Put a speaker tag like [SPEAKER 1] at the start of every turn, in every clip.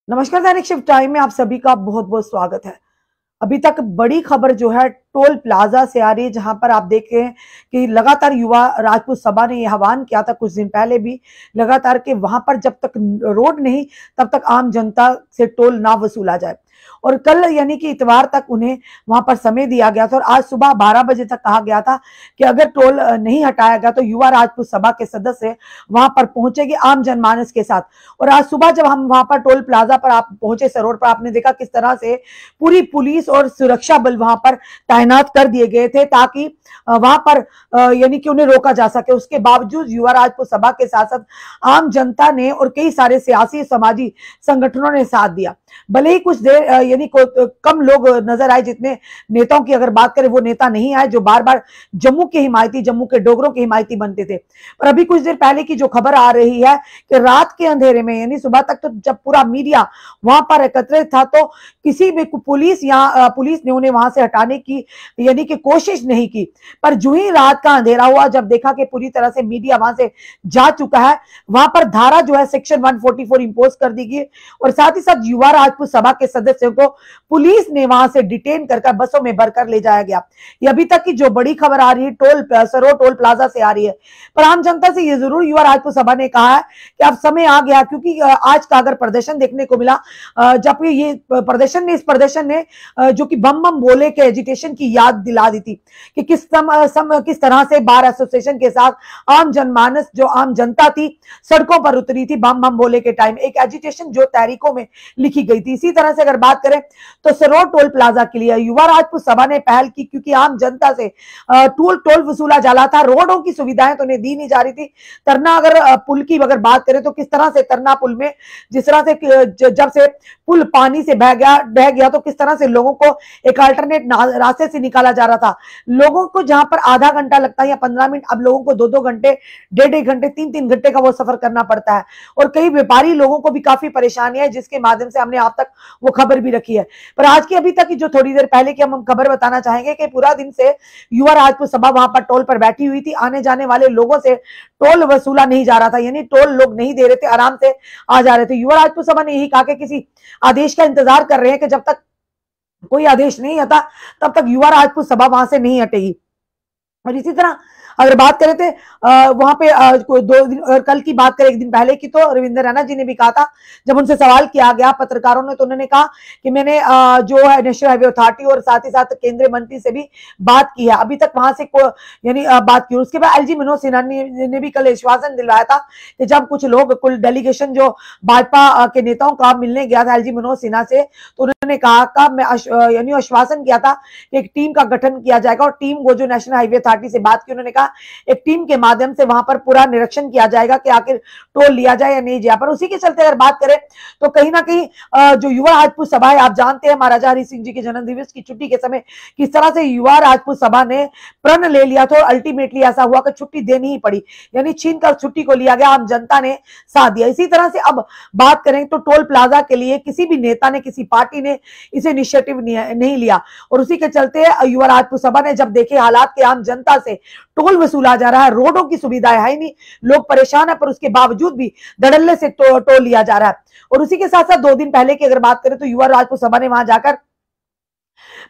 [SPEAKER 1] नमस्कार। दैनिक shift time में आप सभी का बहुत बहुत स्वागत है। अभी तक बड़ी खबर जो है टोल प्लाजा से आ रही है, जहां पर आप देखें कि लगातार युवा राजपूत सभा ने यह आह्वान किया था कुछ दिन पहले भी लगातार कि वहां पर जब तक रोड नहीं तब तक आम जनता से टोल ना वसूला जाए। और कल यानी कि इतवार तक उन्हें वहां पर समय दिया गया था और आज सुबह 12 बजे तक कहा गया था कि अगर टोल नहीं हटाया गया तो युवा राजपूत सभा के सदस्य वहां पर पहुंचेंगे आम जनमानस के साथ। और आज सुबह जब हम वहां पर टोल प्लाजा पर आप पहुंचे सरोड पर, आपने देखा किस तरह से पूरी पुलिस और सुरक्षा बल वहां पर तैनात कर दिए गए थे ताकि वहां पर यानी कि उन्हें रोका जा सके। उसके बावजूद युवा राजपूत सभा के साथ साथ आम जनता ने और कई सारे सियासी समाजी संगठनों ने साथ दिया। भले ही कुछ देर यानी कम लोग नजर आए, जितने नेताओं की अगर बात करें वो नेता नहीं आए जो बार बार जम्मू के हिमायती, जम्मू के डोगरों के हिमायती बनते थे। पर अभी कुछ देर पहले की जो खबर आ रही है कि रात के अंधेरे में यानी सुबह तक तो जब पूरा मीडिया वहां पर एकत्रित था तो किसी भी पुलिस ने उन्हें वहां से हटाने की यानी कि कोशिश नहीं की। पर जो ही रात का अंधेरा हुआ, जब देखा कि पूरी तरह से मीडिया वहां से जा चुका है, वहां पर धारा जो है सेक्शन 144 इंपोज कर दी गई और साथ ही साथ युवा राजपूत सभा के सदस्यों को पुलिस ने वहां से डिटेन कर बसों में भरकर ले जाया गया। ये अभी तक की जो बड़ी खबर आ रही है सरोड टोल प्लाजा से आ रही है। पर आम जनता से ये जरूर युवा राजपूत सभा ने कहा है कि अब समय आ गया, क्योंकि आज का अगर प्रदर्शन देखने को मिला, जब ये प्रदर्शन ने जो कि बम बम बोले के एजिटेशन की याद दिला दी थी कि किस तरह से बार एसोसिएशन के साथ आम जनमानस, जो आम जनता थी, सड़कों पर उतरी थी बम बम बोले के टाइम। एक एजिटेशन जो तहरीकों में लिखी गई थी। इसी तरह से अगर बात करें तो सरोड टोल प्लाजा के लिए युवा राजपूत सभा ने पहल की, क्योंकि आम जनता से टोल वसूला जा रहा था। रोडों की सुविधाएं तो उन्हें दी नहीं जा रही थी। तरना अगर पुल की अगर बात करें तो किस तरह से तरना पुल में जिस तरह से जब से पुल पानी से बह गया तो किस तरह से लोगों को एक अल्टरनेट रास्ते से निकाला जा रहा था। लोगों को जहां पर आधा घंटा लगता है या 15 मिनट, अब लोगों को 2-2 घंटे, 1.5 घंटे, 3-3 घंटे का वो सफर करना पड़ता है। और कई व्यापारी लोगों को भी काफी परेशानी है, जिसके माध्यम से हमने आप तक वो खबर भी रखी है। पर आज की अभी तक की जो थोड़ी देर पहले की हम खबर बताना चाहेंगे कि पूरा दिन से युवा राजपूत सभा वहां पर टोल पर बैठी हुई थी। आने जाने वाले लोगों से टोल वसूला नहीं जा रहा था, यानी टोल लोग नहीं दे रहे थे, आराम से आ जा रहे थे। युवा राजपूत सभा ने यही कहा कि किसी आदेश का इंतजार कर रहे हैं कि जब तक कोई आदेश नहीं आता तब तक युवा राजपूत सभा वहां से नहीं हटेगी। और इसी तरह अगर बात करें थे वहां पे कोई 2 दिन, अगर कल की बात करें 1 दिन पहले की, तो रविंद्र रैना जी ने भी कहा था, जब उनसे सवाल किया गया पत्रकारों ने, तो उन्होंने कहा कि मैंने जो है नेशनल हाईवे अथॉरिटी और साथ ही साथ केंद्रीय मंत्री से भी बात की है। अभी तक वहां से यानी बात की। उसके बाद एलजी मनोज सिन्हा ने भी कल आश्वासन दिलवाया था कि जब कुछ लोग, कुल डेलीगेशन जो भाजपा के नेताओं का मिलने गया था एलजी मनोज सिन्हा से, तो उन्होंने कहा मैं यानी आश्वासन किया था कि एक टीम का गठन किया जाएगा और टीम वो जो नेशनल हाईवे अथॉरिटी से बात की, उन्होंने कहा एक टीम के माध्यम से वहां पर पूरा निरीक्षण किया जाएगा कि आखिर टोल लिया जाए या नहीं जाए। पर उसी के चलते अगर बात करें तो कहीं ना कहीं जो युवा राजपूत सभा है, आप जानते हैं महाराजा हरि सिंह जी के जन्म दिवस की छुट्टी के समय किस तरह से युवा राजपूत सभा ने प्रण ले लिया था और अल्टीमेटली ऐसा हुआ कि छुट्टी देनी ही पड़ी, यानी छीन कर छुट्टी को लिया गया, आम जनता ने साथ दिया। इसी तरह से अब बात करें तो टोल प्लाजा के लिए किसी भी नेता ने, किसी पार्टी ने इसे इनिशिएटिव नहीं लिया और उसी के चलते युवा राजपूत सभा ने जब देखे हालात के आम जनता से टोल वसूला जा रहा है, रोडों की सुविधाएं है नहीं, लोग परेशान है, पर उसके बावजूद भी धड़ल्ले से टोल लिया जा रहा है। और उसी के साथ साथ 2 दिन पहले की अगर बात करें तो युवा राजपूत सभा ने वहां जाकर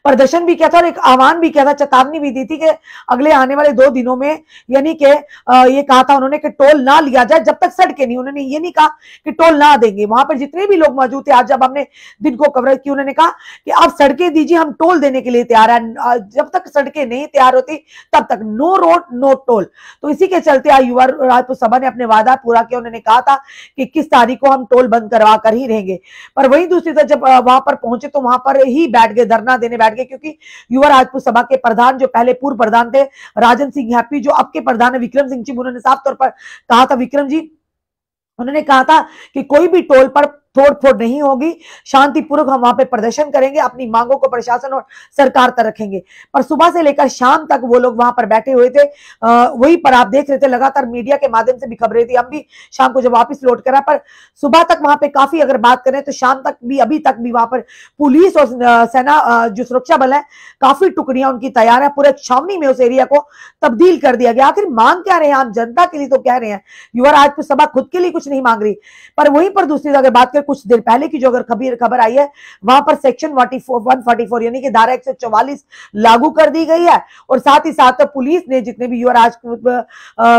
[SPEAKER 1] प्रदर्शन भी किया था और एक आह्वान भी किया था, चेतावनी भी दी थी कि अगले आने वाले 2 दिनों में यानी कि ये कहा था उन्होंने कि टोल ना लिया जाए जब तक सड़कें नहीं, उन्होंने ये नहीं कहा कि टोल ना देंगे। वहां पर जितने भी लोग मौजूद थे, आज जब हमने दिन को कवरेज की, उन्होंने कहा कि आप सड़कें दीजिए, हम टोल देने के लिए तैयार है, जब तक सड़कें नहीं तैयार होती तब तक नो रोड नो टोल। तो इसी के चलते आज युवा राजपूत सभा ने अपने वादा पूरा किया। उन्होंने कहा था कि 21 तारीख को हम टोल बंद करवा कर ही रहेंगे। पर वहीं दूसरी तरफ जब वहां पर पहुंचे तो वहां पर ही बैठ गए, धरना देने बैठ गए, क्योंकि युवा राजपूत सभा के प्रधान जो पहले पूर्व प्रधान थे राजन सिंह हैप्पी, जो अब के प्रधान है विक्रम सिंह जी, उन्होंने साफ तौर पर कहा था, विक्रम जी उन्होंने कहा था कि कोई भी टोल पर तोड़ फोड़ नहीं होगी, शांतिपूर्वक हम वहां पे प्रदर्शन करेंगे, अपनी मांगों को प्रशासन और सरकार तक रखेंगे। पर सुबह से लेकर शाम तक वो लोग वहां पर बैठे हुए थे। वही पर आप देख रहे थे लगातार मीडिया के माध्यम से भी खबरें थी, हम भी शाम को जब वापस लौट करा, पर सुबह तक वहां पे काफी अगर बात करें तो शाम तक भी, अभी तक भी वहां पर पुलिस और सेना जो सुरक्षा बल है, काफी टुकड़ियां उनकी तैयार है, पूरे छावनी में उस एरिया को तब्दील कर दिया गया। आखिर मांग क्या रहे हैं? आम जनता के लिए तो कह रहे हैं, युवा राजपूत सभा खुद के लिए कुछ नहीं मांग रही। पर वहीं पर दूसरी अगर बात करें कुछ देर पहले की जो अगर खबर आई है, वहां पर सेक्शन 144 यानी कि धारा 144 लागू कर दी गई है। और साथ ही साथ पुलिस ने जितने भी युवा राजपूत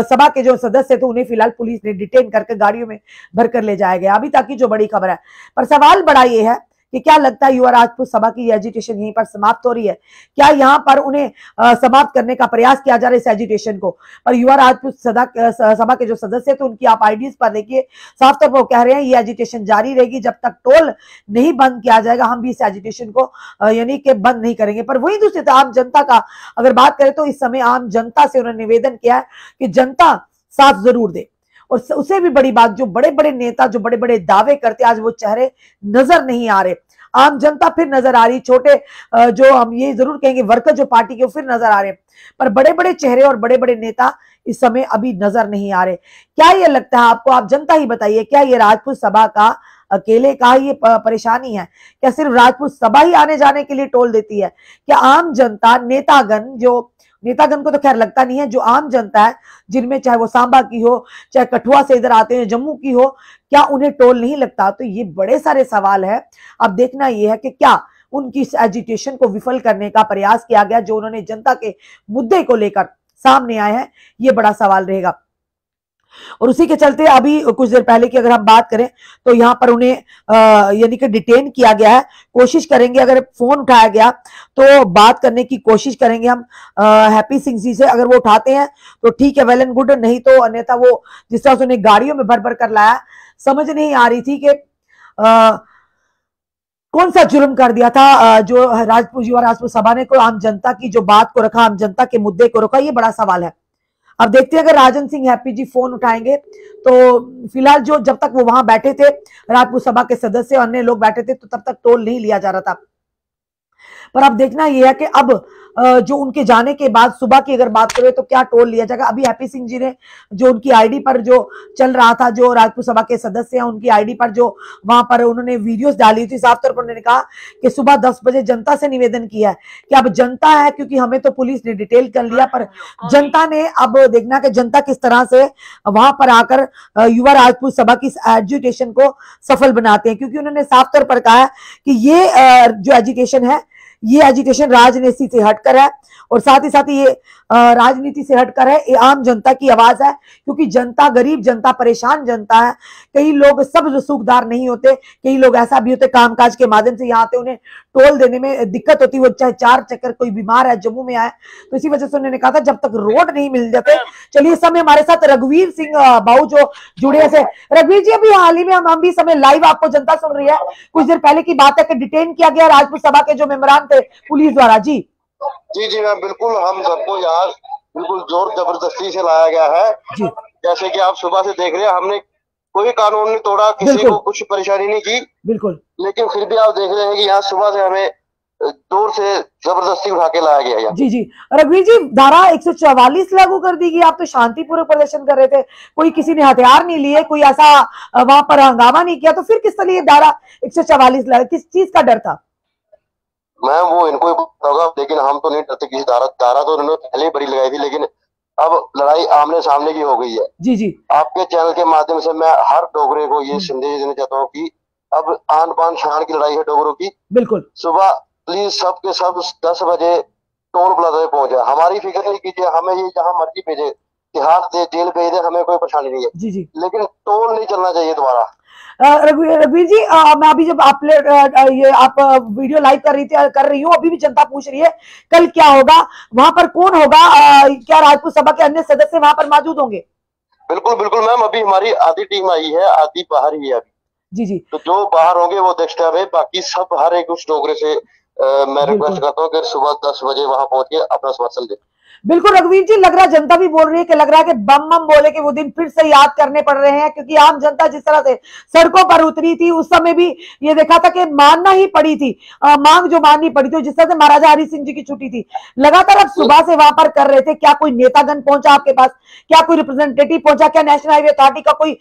[SPEAKER 1] सभा के जो सदस्य थे उन्हें फिलहाल पुलिस ने डिटेन करके गाड़ियों में भरकर ले जाया गया। अभी तक की जो बड़ी खबर है, पर सवाल बड़ा ये है कि क्या लगता है युवा राजपूत सभा की एजिटेशन यहीं पर समाप्त हो रही है? क्या यहाँ पर उन्हें समाप्त करने का प्रयास किया जा रहा है इस एजिटेशन को? पर युवा राजपूत सभा के जो सदस्य थे उनकी आप आईडीज पर देखिए, साफ तौर पर कह रहे हैं ये एजिटेशन जारी रहेगी जब तक टोल नहीं बंद किया जाएगा, हम भी इस एजिटेशन को यानी कि बंद नहीं करेंगे। पर वही दूसरी आम जनता का अगर बात करें तो इस समय आम जनता से उन्होंने निवेदन किया है कि जनता साथ जरूर दे। और उससे भी बड़ी बात, जो बड़े बड़े नेता जो बड़े बड़े दावे करते आज वो चेहरे नजर नहीं आ रहे, आम जनता फिर नजर आ रही, छोटे जो हम ये जरूर कहेंगे वर्कर जो पार्टी के फिर नजर आ रहे, पर बड़े बड़े चेहरे और बड़े बड़े नेता इस समय अभी नजर नहीं आ रहे। क्या ये लगता है आपको? आप जनता ही बताइए, क्या ये राजपूत सभा का अकेले का ये परेशानी है? क्या सिर्फ राजपूत सभा ही आने जाने के लिए टोल देती है? क्या आम जनता, नेतागण को तो खैर लगता नहीं है, जो आम जनता है जिनमें चाहे वो सांबा की हो, चाहे कठुआ से इधर आते हैं जम्मू की हो, क्या उन्हें टोल नहीं लगता? तो ये बड़े सारे सवाल है। अब देखना ये है कि क्या उनकी इस एजिटेशन को विफल करने का प्रयास किया गया, जो उन्होंने जनता के मुद्दे को लेकर सामने आए हैं, ये बड़ा सवाल रहेगा। और उसी के चलते अभी कुछ देर पहले की अगर हम बात करें तो यहाँ पर उन्हें यानी कि डिटेन किया गया है। कोशिश करेंगे, अगर फोन उठाया गया तो बात करने की कोशिश करेंगे हम हैप्पी सिंह जी से। अगर वो उठाते हैं तो ठीक है, वेल एंड गुड, नहीं तो अन्यथा वो जिस तरह से उन्हें गाड़ियों में भर भर कर लाया, समझ नहीं आ रही थी कि कौन सा जुर्म कर दिया था जो युवा राजपूत सभा ने, को आम जनता की जो बात को रखा, आम जनता के मुद्दे को रखा, ये बड़ा सवाल है। अब देखते हैं अगर राजन सिंह हैप्पी जी फोन उठाएंगे तो फिलहाल जो जब तक वो वहां बैठे थे, राजपूत सभा के सदस्य अन्य लोग बैठे थे, तो तब तक टोल नहीं लिया जा रहा था। पर अब देखना यह है कि अब जो उनके जाने के बाद सुबह की अगर बात करें तो क्या टोल लिया जाएगा। अभी हैप्पी सिंह जी ने जो उनकी आईडी पर जो चल रहा था, जो राजपूत सभा के सदस्य हैं उनकी आईडी पर जो वहां पर उन्होंने वीडियोस डाली थी, साफ तौर पर उन्होंने कहा कि सुबह 10 बजे जनता से निवेदन किया है कि अब जनता है, क्योंकि हमें तो पुलिस ने डिटेल कर लिया, पर जनता ने अब देखना कि जनता किस तरह से वहां पर आकर युवा राजपूत सभा की एजुटेशन को सफल बनाते हैं। क्योंकि उन्होंने साफ तौर पर कहा है कि ये जो एजुटेशन है, ये एजुटेशन राजनीति से हटकर है, और साथ ही साथ ये राजनीति से हटकर है, ये आम जनता की आवाज है। क्योंकि जनता, गरीब जनता, परेशान जनता है। कई लोग सब सुखदार नहीं होते, कई लोग ऐसा भी होते कामकाज के माध्यम से यहाँ आते, उन्हें टोल देने में दिक्कत होती है, वो चाहे 4 चक्कर, कोई बीमार है जम्मू में आए, तो इसी वजह से उन्होंने कहा था जब तक रोड नहीं मिल जाते। चलिए, इस समय हमारे साथ रघुवीर सिंह बाबू जो जुड़े हैं। रघुवीर जी, अभी हाल ही में हम भी समय लाइव आपको जनता सुन रही है, कुछ देर पहले की बात है कि डिटेन किया गया राजपूत सभा के जो मेंबरान थे पुलिस द्वारा। जी
[SPEAKER 2] जी मैम, बिल्कुल, हम सबको यहाँ बिल्कुल जोर जबरदस्ती से लाया गया है। जैसे कि आप सुबह से देख रहे हैं, हमने कोई कानून नहीं तोड़ा, किसी को कुछ परेशानी नहीं की, बिल्कुल, लेकिन फिर भी आप देख रहे हैं कि यहाँ सुबह से हमें जोर से जबरदस्ती उठा के लाया गया।
[SPEAKER 1] जी रघुवीर जी, धारा 144 लागू कर दी गई। आप तो शांतिपूर्वक प्रदर्शन कर रहे थे, कोई किसी ने हथियार नहीं लिए, कोई ऐसा वहां पर हंगामा नहीं किया, तो फिर किस तरह धारा 144 लगा? किस चीज का डर था?
[SPEAKER 2] मैम, वो इनको ही पता होगा, लेकिन हम तो नहीं डरते किसी धारा तो उन्होंने पहले ही बड़ी लगाई थी, लेकिन अब लड़ाई आमने सामने की हो गई है। जी आपके चैनल के माध्यम से मैं हर डोगरे को ये संदेश देना चाहता हूँ कि अब आन बान शान की लड़ाई है डोगरों की। बिल्कुल, सुबह प्लीज सब के सब 10 बजे टोल प्लाजा पे पहुंच जाए। हमारी फिक्र नहीं कीजिए, हमें ये जहाँ मर्जी भेजे, तिहाड़ दे, जेल भेज दे, हमें कोई परेशानी नहीं है। जी लेकिन टोल नहीं चलना चाहिए दोबारा।
[SPEAKER 1] रघुवीर जी, मैं अभी जब आप वीडियो लाइव कर रही हूँ, अभी भी जनता पूछ रही है कल क्या होगा, वहां पर कौन होगा? क्या राजपूत सभा के अन्य सदस्य वहां पर मौजूद होंगे?
[SPEAKER 2] बिल्कुल मैम, अभी हमारी आधी टीम आई है, आधी बाहर ही है अभी। जी तो जो बाहर होंगे वो नेक्स्ट टाइम है, बाकी सब हर एक उस डोगरे से मैं रिक्वेस्ट करता हूँ कि सुबह 10 बजे वहां पहुंच के अपना समर्थन दे।
[SPEAKER 1] बिल्कुल रघुवीर जी, लग रहा है जनता भी बोल रही है कि लग रहा है कि बम बम बोले कि वो दिन फिर से याद करने पड़ रहे हैं। क्योंकि आम जनता जिस तरह से सड़कों पर उतरी थी, उस समय भी ये देखा था कि मानना ही पड़ी थी, मांग जो माननी पड़ी थी, जिस तरह से महाराजा हरि सिंह जी की छुट्टी थी, लगातार आप सुबह से वहां पर कर रहे थे। क्या कोई नेतागण पहुंचा आपके पास? क्या कोई रिप्रेजेंटेटिव पहुंचा? क्या नेशनल हाईवे अथॉरिटी का कोई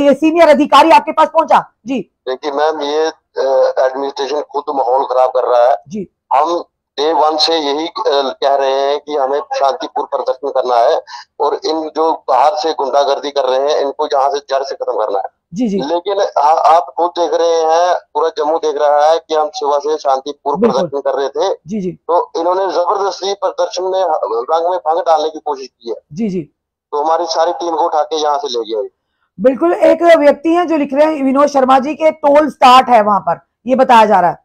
[SPEAKER 1] ये सीनियर अधिकारी आपके पास पहुंचा? जी
[SPEAKER 2] देखिए मैम, ये एडमिनिस्ट्रेशन खुद माहौल खराब कर रहा है। जी हम डे 1 से यही कह रहे हैं कि हमें शांतिपूर्ण प्रदर्शन करना है, और इन जो बाहर से गुंडागर्दी कर रहे हैं इनको जहां से जड़ से खत्म करना है।
[SPEAKER 1] जी जी।
[SPEAKER 2] लेकिन आप खुद देख रहे हैं, पूरा जम्मू देख रहा है कि हम सुबह से शांतिपूर्ण
[SPEAKER 1] बिल्कुल।
[SPEAKER 2] प्रदर्शन कर रहे थे,
[SPEAKER 1] जी जी।
[SPEAKER 2] तो इन्होंने जबरदस्ती प्रदर्शन में रंग में भंग डालने की कोशिश की है।
[SPEAKER 1] जी जी।
[SPEAKER 2] तो हमारी सारी टीम को उठा के यहाँ से ले गया।
[SPEAKER 1] बिल्कुल, एक व्यक्ति हैं जो लिख रहे हैं विनोद शर्मा जी के टोल स्टार्ट है वहां पर, ये बताया जा रहा है।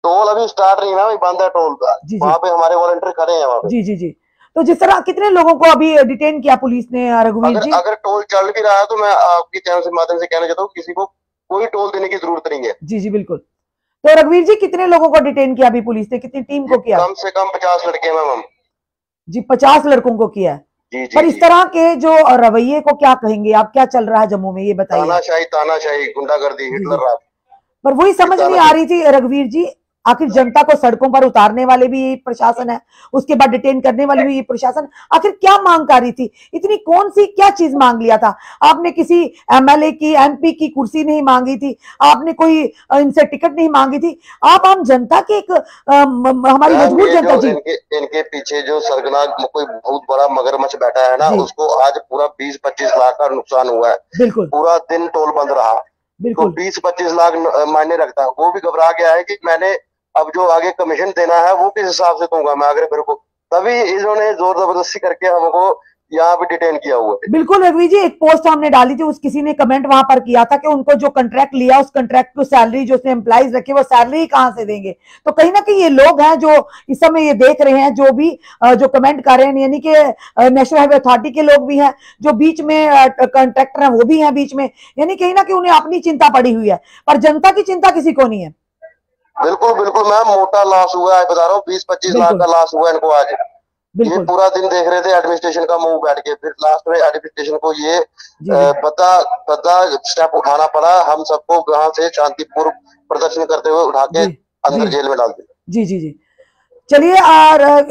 [SPEAKER 2] टोल अभी स्टार्ट नहीं है, बंद है टोल का।
[SPEAKER 1] जी जी।
[SPEAKER 2] वहां पे हमारे वॉलंटियर खड़े हैं वहां पे।
[SPEAKER 1] जी जी जी। तो जिस तरह कितने लोगों को अभी डिटेन किया पुलिस ने रघुवीर जी?
[SPEAKER 2] अगर टोल चल भी रहा है तो मैं आपके चैनल के माध्यम से कहना चाहता हूँ, किसी को कोई टोल देने की जरूरत नहीं है।
[SPEAKER 1] जी जी बिल्कुल। तो रघुवीर जी कितने लोगों को डिटेन किया अभी पुलिस ने, कितनी टीम को किया?
[SPEAKER 2] कम से कम 50 लड़के मैम हम।
[SPEAKER 1] जी 50 लड़कों को किया है।
[SPEAKER 2] जी जी।
[SPEAKER 1] पर इस तरह के जो रवैये को क्या कहेंगे आप, क्या चल रहा है जम्मू में, ये बताइए।
[SPEAKER 2] तानाशाही, गुंडागर्दी, हिटलर राज।
[SPEAKER 1] पर वही समझ नहीं आ रही थी रघुवीर जी, आखिर जनता को सड़कों पर उतारने वाले भी ये प्रशासन है, उसके बाद डिटेन करने वाले भी ये प्रशासन, आखिर क्या मांग कर रही थी? इतनी कौन सी क्या चीज मांग लिया था आपने? किसी एमएलए की, एमपी की कुर्सी नहीं मांगी थी आपने, कोई इनसे टिकट नहीं मांगी थी, आप आम जनता के एक हमारी मजबूर जनता। जी
[SPEAKER 2] इनके पीछे जो सरगना कोई बहुत बड़ा मगरमच्छ बैठा है ना, उसको आज पूरा 20-25 लाख का नुकसान हुआ है।
[SPEAKER 1] बिल्कुल।
[SPEAKER 2] पूरा दिन टोल बंद रहा, तो 20-25 लाख मायने रखता है। वो भी घबरा गया है कि मैंने अब जो आगे कमीशन देना है वो किस हिसाब से दूंगा मैं अगर मेरे को, तभी इन्होंने जोर जबरदस्ती करके हमको यहाँ पे डिटेन किया हुआ है।
[SPEAKER 1] बिल्कुल रघुवीर जी, एक पोस्ट हमने डाली थी, उस किसी ने कमेंट वहां पर किया था कि उनको जो कॉन्ट्रैक्ट लिया उस कॉन्ट्रैक्ट को सैलरी जो उसने एम्प्लॉइज रखे वो सैलरी कहां से देंगे? तो कहीं ना कहीं ये लोग हैं जो इस समय ये देख रहे हैं, जो भी जो कमेंट कर रहे हैं, यानी कि नेशनल हाईवे अथॉरिटी के लोग भी हैं, जो बीच में कॉन्ट्रैक्टर है वो भी है बीच में, यानी कहीं ना कहीं उन्हें अपनी चिंता पड़ी हुई है, पर जनता की चिंता किसी को नहीं है।
[SPEAKER 2] बिल्कुल बिल्कुल मैम, मोटा लॉस हुआ है, बता रहा हूँ 20-25 लाख का लॉस हुआ है इनको आज। ये पूरा दिन देख रहे थे एडमिनिस्ट्रेशन का मुंह बैठ के, फिर लास्ट में एडमिनिस्ट्रेशन को ये पता स्टेप उठाना पड़ा, हम सबको यहाँ से शांतिपूर्ण प्रदर्शन करते हुए उठा के अंदर जेल में डाल दिया।
[SPEAKER 1] जी जी जी। चलिए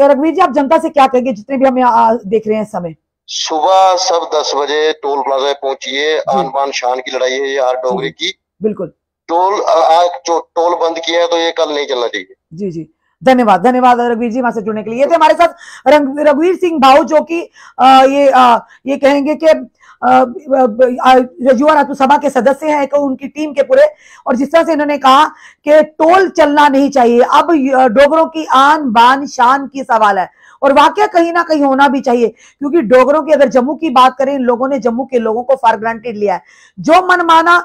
[SPEAKER 1] रघुवीर जी, आप जनता से क्या कहेंगे जितने भी हमें देख रहे हैं इस समय?
[SPEAKER 2] सुबह सब 10 बजे टोल प्लाजा पहुंचिए, आन बान शान की लड़ाई है यार डोगरी की।
[SPEAKER 1] बिल्कुल।
[SPEAKER 2] टोल बंद किया है तो ये कल नहीं चलना चाहिए।
[SPEAKER 1] जी जी, धन्यवाद धन्यवाद रघुवीर जी हमारे से जुड़ने के लिए। ये थे हमारे साथ रघुवीर सिंह भाऊ, जो कि ये कहेंगे कि युवा राजपूत सभा के सदस्य हैं, उनकी टीम के पूरे, और जिस तरह से इन्होंने कहा कि टोल चलना नहीं चाहिए, अब डोगरों की आन बान शान की सवाल है, और वाकया कहीं ना कहीं होना भी चाहिए, क्योंकि डोगरों की अगर जम्मू की बात करें, इन लोगों ने जम्मू के लोगों को फॉर ग्रांटेड लिया है, जो मनमाना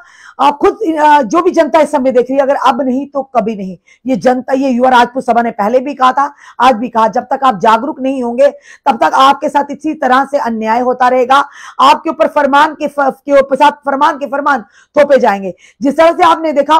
[SPEAKER 1] खुद जो भी जनता इस समय देख रही है, अगर अब नहीं तो कभी नहीं। ये जनता, ये युवा राजपूत सभा ने पहले भी कहा था, आज भी कहा, जब तक आप जागरूक नहीं होंगे तब तक आपके साथ इसी तरह से अन्याय होता रहेगा, आपके ऊपर फरमान के फरमान थोपे जाएंगे। जिस तरह से आपने देखा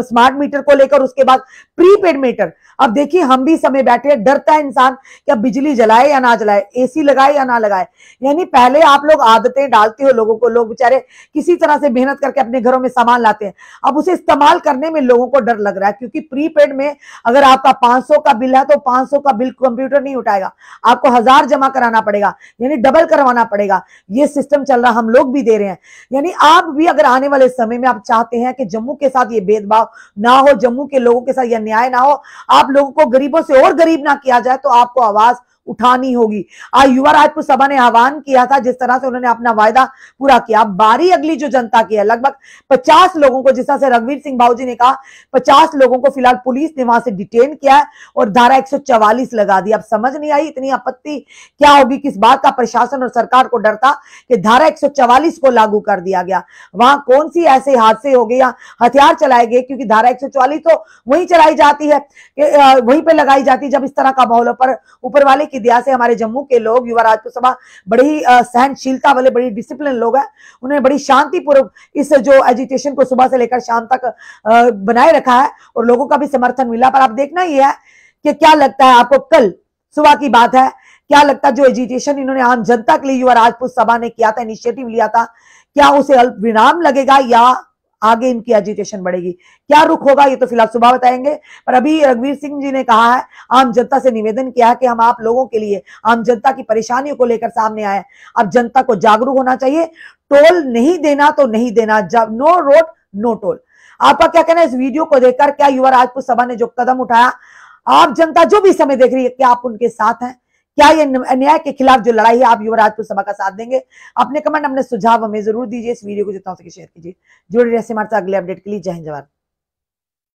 [SPEAKER 1] स्मार्ट मीटर को लेकर, उसके बाद प्रीपेड मीटर, अब देखिए हम भी समय बैठे, डरता है इंसान कि अब बिजली जलाए या ना जलाए, एसी लगाए या ना लगाए। यानी पहले आप लोग आदतें डालते हो लोगों को, लोग बेचारे किसी तरह से मेहनत करके अपने घरों में सामान लाते हैं, अब उसे इस्तेमाल करने में लोगों को डर लग रहा है, क्योंकि प्रीपेड में अगर आपका 500 का बिल है तो 500 का बिल कंप्यूटर नहीं उठाएगा, आपको 1000 जमा कराना पड़ेगा, यानी डबल करवाना पड़ेगा। ये सिस्टम चल रहा, हम लोग भी दे रहे हैं। यानी आप भी अगर आने वाले समय में आप चाहते हैं कि जम्मू के साथ ये भेदभाव ना हो, जम्मू के लोगों के साथ यह अन्याय ना हो, आप लोगों को गरीबों से और गरीब ना किया जाए, तो आपको आवाज उठानी होगी। आज युवा राजपूत सभा ने आह्वान किया था, जिस तरह से उन्होंने अपना वायदा पूरा किया। बारी अगली जो जनता की है, लगभग 50 लोगों को, जिस तरह से रघुवीर सिंह भाऊ जी ने कहा, 50 लोगों को फिलहाल पुलिस ने वहां से डिटेन किया है और धारा 144 लगा दी। अब समझ नहीं आई इतनी आपत्ति क्या होगी, किस बात का प्रशासन और सरकार को डर था कि धारा 144 को लागू कर दिया गया। वहां कौन सी ऐसे हादसे हो गए या हथियार चलाए गए, क्योंकि धारा 144 तो वहीं चलाई जाती है, वहीं पर लगाई जाती है जब इस तरह का माहौल। पर ऊपर वाले की दया से हमारे जम्मू के लोग, युवा राजपूत सभा बड़ी सहनशीलता वाले, बड़ी डिसिप्लिन लोग हैं, उन्होंने बड़ी शांतिपूर्वक इस जो एजिटेशन को सुबह से लेकर शाम तक बनाए रखा है और लोगों का भी समर्थन मिला। पर आप देखना ही है कि क्या लगता है आपको, कल सुबह की बात है, क्या लगता है जो एजिटेशन इन्होंने आम जनता के लिए युवा राजपूत सभा ने किया था, इनिशिएटिव लिया था, क्या उसे अल्प विराम लगेगा या आगे इनकी एजिटेशन बढ़ेगी? क्या रुख होगा ये तो फिलहाल सुबह बताएंगे। पर अभी रघुवीर सिंह जी ने कहा है, आम जनता से निवेदन किया है कि हम आप लोगों के लिए, आम जनता की परेशानियों को लेकर सामने आए। अब जनता को जागरूक होना चाहिए, टोल नहीं देना तो नहीं देना, जब नो रोड नो टोल। आपका क्या कहना है इस वीडियो को देखकर? क्या युवा राजपूत सभा ने जो कदम उठाया, आप जनता जो भी समय देख रही है, क्या आप उनके साथ हैं? क्या ये अन्याय के खिलाफ जो लड़ाई है आप युवा राजपूत सभा का साथ देंगे? अपने कमेंट, अपने सुझाव हमें जरूर दीजिए। इस वीडियो को जितना हो सके शेयर कीजिए। जुड़े रहिए हमारे साथ अगले अपडेट के लिए। जय हिंद जवान।